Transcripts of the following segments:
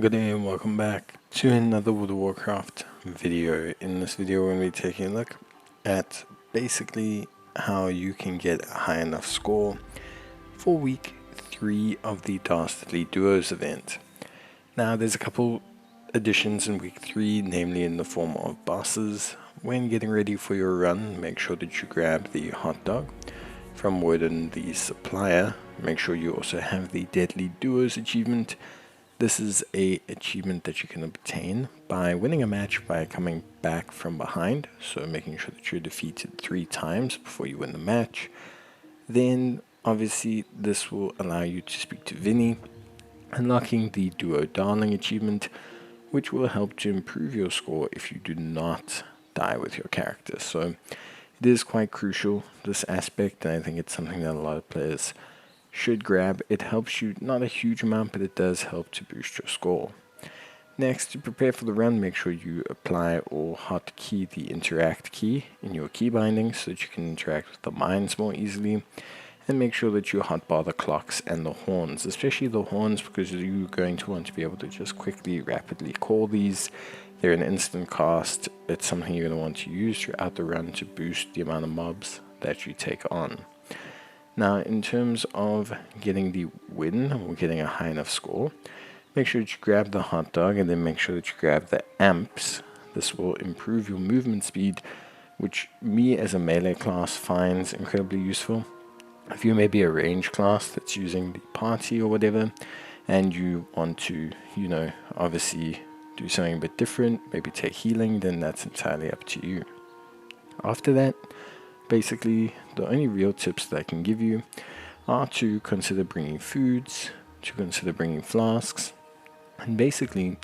Good day and welcome back to another World of Warcraft video. In this video we're going to be taking a look at basically how you can get a high enough score for week 3 of the Dastardly Duos event. Now there's a couple additions in week 3, namely in the form of bosses. When getting ready for your run, make sure that you grab the hot dog from Warden the supplier. Make sure you also have the Deadly Duos achievement. This is a achievement that you can obtain by winning a match by coming back from behind, so making sure that you're defeated 3 times before you win the match. Then obviously this will allow you to speak to Vinny, unlocking the Duo Darling achievement, which will help to improve your score if you do not die with your character. So it is quite crucial, this aspect, and I think it's something that a lot of players should grab. It helps you not a huge amount, but it does help to boost your score. Next, to prepare for the run, make sure you apply or hotkey the interact key in your key binding so that you can interact with the mines more easily, and make sure that you hotbar the clocks and the horns, especially the horns, because you're going to want to be able to just quickly, rapidly call these. They're an instant cast. It's something you're going to want to use throughout the run to boost the amount of mobs that you take on. Now, in terms of getting the win or getting a high enough score, make sure that you grab the hot dog and then make sure that you grab the amps. This will improve your movement speed, which me as a melee class finds incredibly useful. If you may be a range class that's using the party or whatever, and you want to, obviously do something a bit different, maybe take healing, then that's entirely up to you. After that, basically, the only real tips that I can give you are to consider bringing foods, to consider bringing flasks, and basically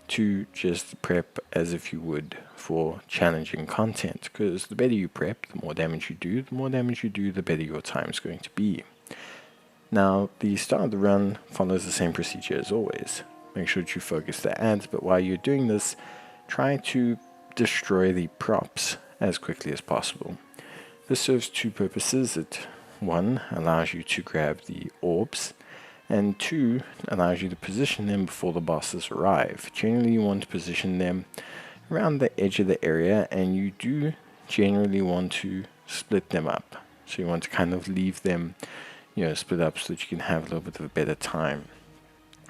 to just prep as if you would for challenging content, because the better you prep, the more damage you do, the better your time is going to be. Now, the start of the run follows the same procedure as always. Make sure that you focus the ads, but while you're doing this, try to destroy the props as quickly as possible. This serves 2 purposes. It, 1, allows you to grab the orbs, and 2, allows you to position them before the bosses arrive. Generally, you want to position them around the edge of the area, and you do generally want to split them up. So you want to kind of leave them, split up so that you can have a little bit of a better time.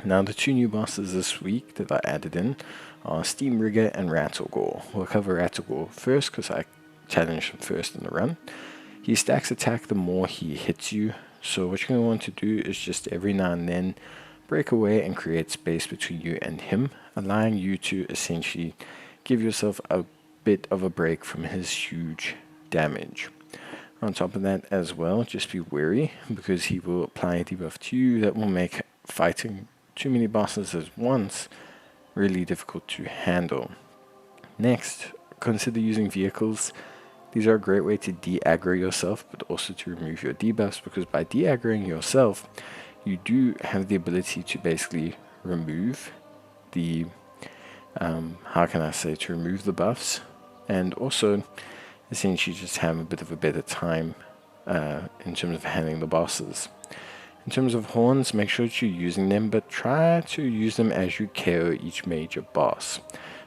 Now, the 2 new bosses this week that I added in are Steam Rigger and Rattlegore. We'll cover Rattlegore first because I challenged him first in the run. He stacks attack the more he hits you, so what you're going to want to do is just every now and then break away and create space between you and him, allowing you to essentially give yourself a bit of a break from his huge damage. On top of that as well, just be wary, because he will apply a debuff to you that will make fighting too many bosses at once really difficult to handle. Next, consider using vehicles. These are a great way to de-aggro yourself, but also to remove your debuffs, because by de-aggroing yourself, you do have the ability to basically remove the, to remove the buffs, and also essentially just have a bit of a better time in terms of handling the bosses. In terms of horns, make sure that you're using them, but try to use them as you KO each major boss.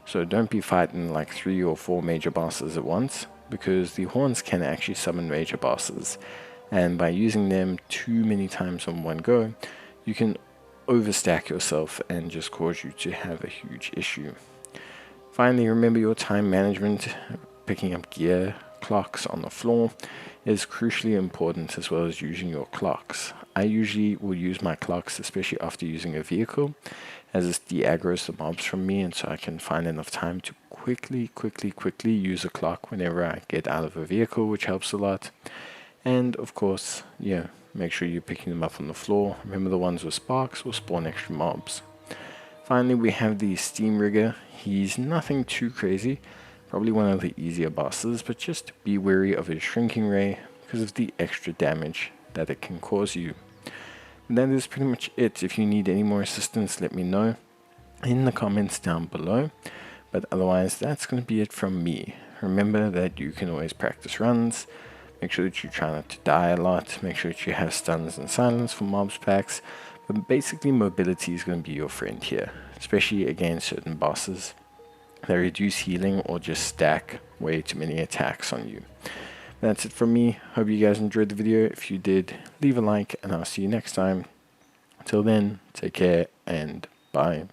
So don't be fighting like 3 or 4 major bosses at once, because the horns can actually summon major bosses, and by using them too many times on one go, you can overstack yourself and just cause you to have a huge issue. Finally, remember your time management. Picking up gear, clocks on the floor is crucially important, as well as using your clocks. I usually will use my clocks, especially after using a vehicle, as this de-aggroes the mobs from me, and so I can find enough time to quickly use a clock whenever I get out of a vehicle, which helps a lot. And of course, make sure you're picking them up on the floor. Remember, the ones with sparks will spawn extra mobs. Finally, we have the Steam Rigger. He's nothing too crazy, probably one of the easier bosses, but just be wary of his shrinking ray because of the extra damage that it can cause you. And that is pretty much it. If you need any more assistance, let me know in the comments down below. But otherwise, that's going to be it from me. Remember that you can always practice runs. Make sure that you try not to die a lot. Make sure that you have stuns and silence for mobs packs. But basically mobility is going to be your friend here, especially against certain bosses that reduce healing or just stack way too many attacks on you. That's it from me. Hope you guys enjoyed the video. If you did, leave a like and I'll see you next time. Until then, take care and bye.